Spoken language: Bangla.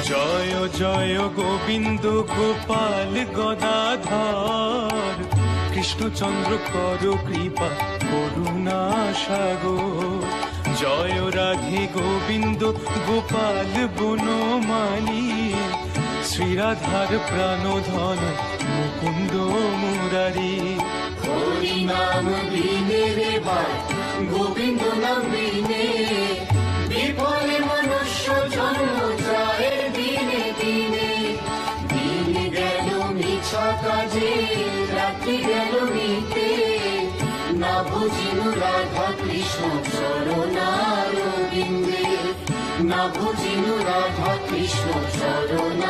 জয় জয় গোবিন্দ গোপাল গদাধর, কৃষ্ণচন্দ্র কর কৃপা করুণা সাগর। জয় রাধে গোবিন্দ গোপাল বনমালী, শ্রীরাধার প্রাণধন মুকুন্দ মুরারি। হরি নাম বিনে রে ভাই, গোবিন্দ নাম বিনে বিফলে মনুষ্য জন্ম যায় দিনে দিনে। দিন গেল মিছা কাজে, রাত্রি গেল মিতে, না বুঝিনু রাধা কৃষ্ণ চরণারবিন্দে, না বুঝিনু রাধা কৃষ্ণ চরণারবিন্দে।